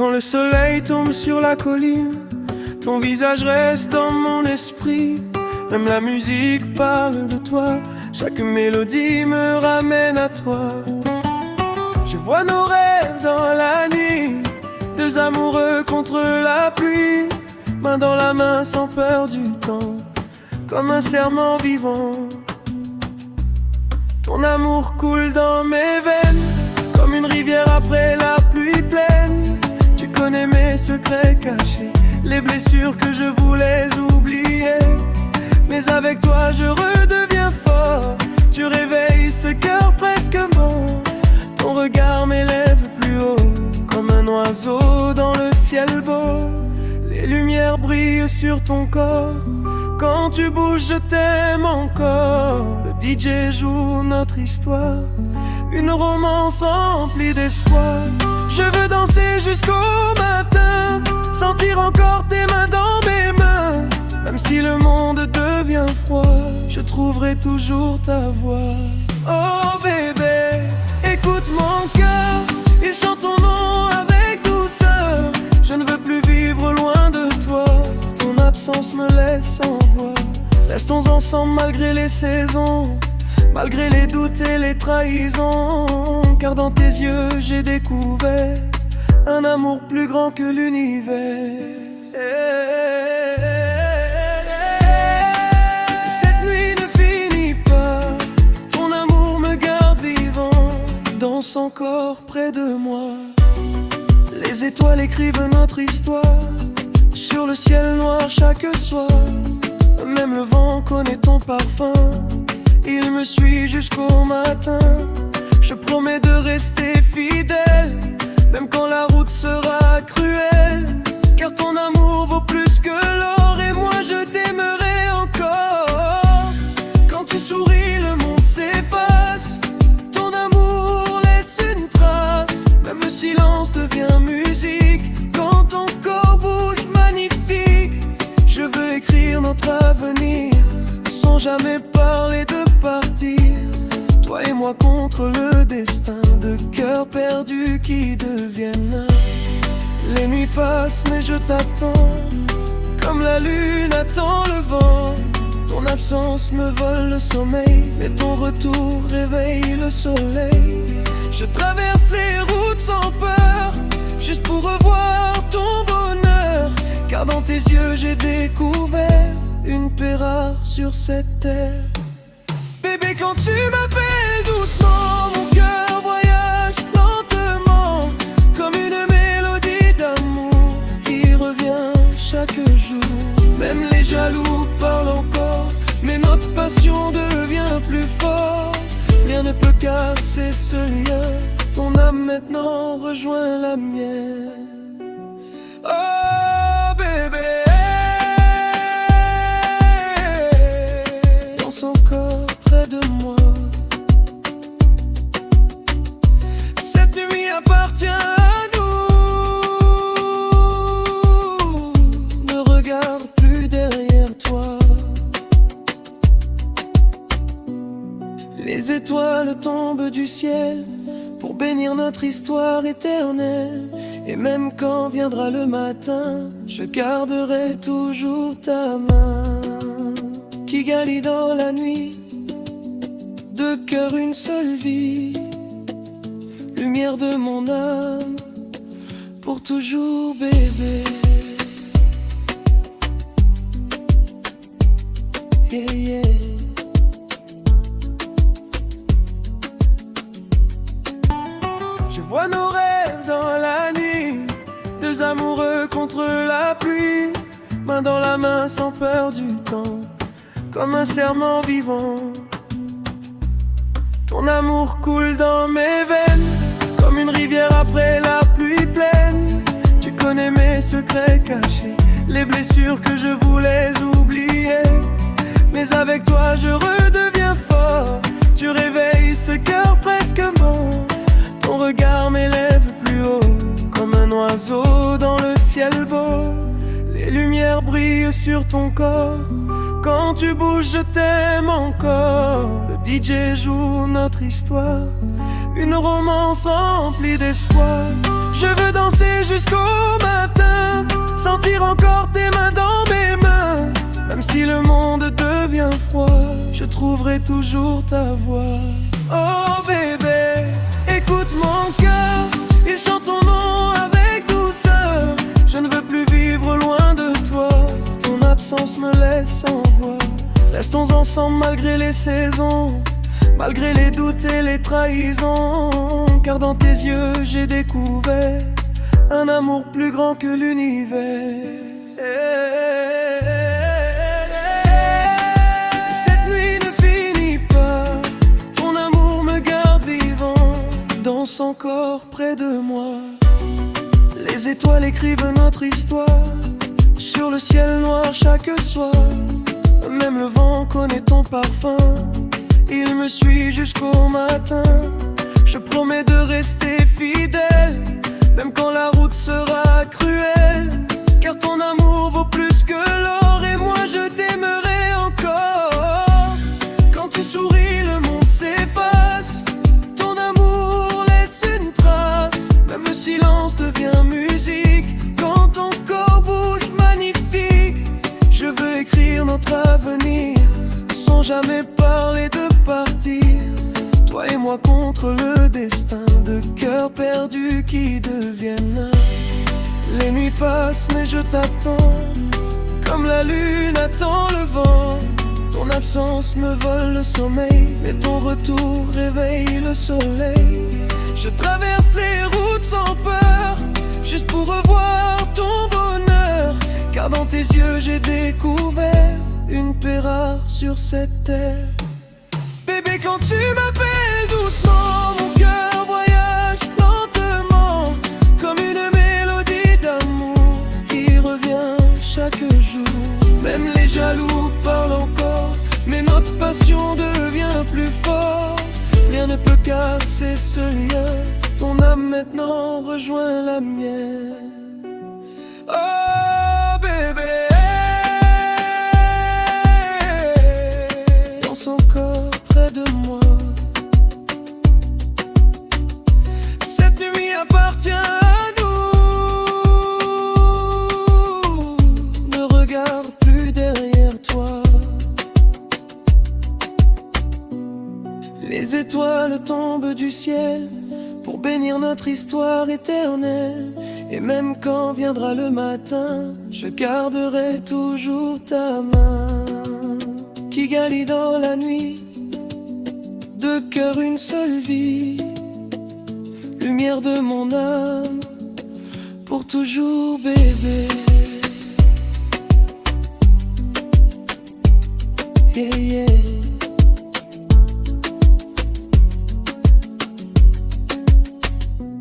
Quand le soleil tombe sur la colline, ton visage reste dans mon esprit. Même la musique parle de toi, chaque mélodie me ramène à toi. Je vois nos rêves dans la nuit, deux amoureux contre la pluie, main dans la main sans peur du temps, comme un serment vivant. Ton amour coule dans mes veines, comme une rivière après la pluie pleine. Tu connais mes secrets cachés, les blessures que je voulais oublier. Mais avec toi je redeviens fort, tu réveilles ce cœur presque mort. Ton regard m'élève plus haut, comme un oiseau dans le ciel beau. Les lumières brillent sur ton corps, quand tu bouges je t'aime encore. Le DJ joue notre histoire, une romance remplie d'espoir. Je veux danser jusqu'au matin, sentir encore tes mains dans mes mains. Même si le monde devient froid, je trouverai toujours ta voix. Oh bébé, écoute mon cœur, il chante ton nom avec douceur. Je ne veux plus vivre loin de toi, ton absence me laisse sans voix. Restons ensemble malgré les saisons, malgré les doutes et les trahisons. Car dans tes yeux j'ai découvert un amour plus grand que l'univers. Cette nuit ne finit pas, ton amour me garde vivant, danse encore près de moi. Les étoiles écrivent notre histoire sur le ciel noir chaque soir. Même le vent connaît ton parfum, il me suit jusqu'au matin. Je promets de rester fidèle, même quand la route sera cruelle. Car ton amour vaut plus que l'or, et moi je t'aimerai encore. Quand tu souris le monde s'efface, ton amour laisse une trace. Même le silence devient musique, quand ton corps bouge magnifique. Je veux écrire notre avenir, sans jamais parler de partir. Toi et moi contre le destin, de cœurs perdus qui deviennent un. Les nuits passent mais je t'attends, comme la lune attend le vent. Ton absence me vole le sommeil, mais ton retour réveille le soleil. Je traverse les routes sans peur, juste pour revoir ton bonheur. Car dans tes yeux j'ai découvert une paix rare sur cette terre. Bébé, quand tu m'appelles doucement, mon cœur voyage lentement, comme une mélodie d'amour qui revient chaque jour. Même les jaloux parlent encore, mais notre passion devient plus fort. Rien ne peut casser ce lien, ton âme maintenant rejoint la mienne. Oh bébé, danse encore près de moi. Cette nuit appartient à nous, ne regarde plus derrière toi. Les étoiles tombent du ciel pour bénir notre histoire éternelle. Et même quand viendra le matin, je garderai toujours ta main. Kigali dans la nuit, deux cœurs, une seule vie. Lumière de mon âme, pour toujours bébé. Yeah, yeah. Je vois nos rêves dans la nuit, deux amoureux contre la pluie, main dans la main sans peur du temps, comme un serment vivant. Ton amour coule dans mes veines, comme une rivière après la pluie pleine. Tu connais mes secrets cachés, les blessures que je voulais oublier. Mais avec toi je redeviens fort, tu réveilles ce cœur presque mort. Ton regard m'élève plus haut, comme un oiseau dans le ciel beau. Les lumières brillent sur ton corps, quand tu bouges je t'aime encore. Le DJ joue notre histoire, une romance remplie d'espoir. Je veux danser jusqu'au matin, sentir encore tes mains dans mes mains. Même si le monde devient froid, je trouverai toujours ta voix. Oh bébé, écoute mon cœur, il chante ton nom avec douceur. Je ne veux plus vivre loin de toi, ton absence me laisse sans voix. Restons ensemble malgré les saisons, malgré les doutes et les trahisons. Car dans tes yeux j'ai découvert un amour plus grand que l'univers. Cette nuit ne finit pas, ton amour me garde vivant dans son corps près de moi. Les étoiles écrivent notre histoire sur le ciel noir chaque soir. Même le vent connaît ton parfum, il me suit jusqu'au matin. Je promets de rester fidèle, même quand la route sera cruelle. Car ton amour vaut plus que l'or, et moi je t'aimerai encore. Quand tu souris, le monde s'efface, ton amour laisse une trace. Même le silence devient musique quand ton corps bouge magnifique. Je veux écrire notre avenir sans jamais parler de partir. Toi et moi contre le destin, de cœurs perdus qui deviennent un. Les nuits passent mais je t'attends, comme la lune attend le vent. Ton absence me vole le sommeil, mais ton retour réveille le soleil. Je traverse les routes sans peur, juste pour revoir ton bonheur. Car dans tes yeux j'ai découvert une paix rare sur cette terre. Bébé, quand tu m'appelles doucement, mon cœur voyage lentement, comme une mélodie d'amour qui revient chaque jour. Même les jaloux parlent encore, mais notre passion devient plus fort. Rien ne peut casser ce lien, ton âme maintenant rejoint la mienne. Oh bébé, dans son corps près de moi. Cette nuit appartient à nous, ne regarde plus derrière toi. Les étoiles tombent du ciel pour bénir notre histoire éternelle. Et même quand viendra le matin, je garderai toujours ta main qui galie dans la nuit, de cœur une seule vie, lumière de mon âme, pour toujours bébé.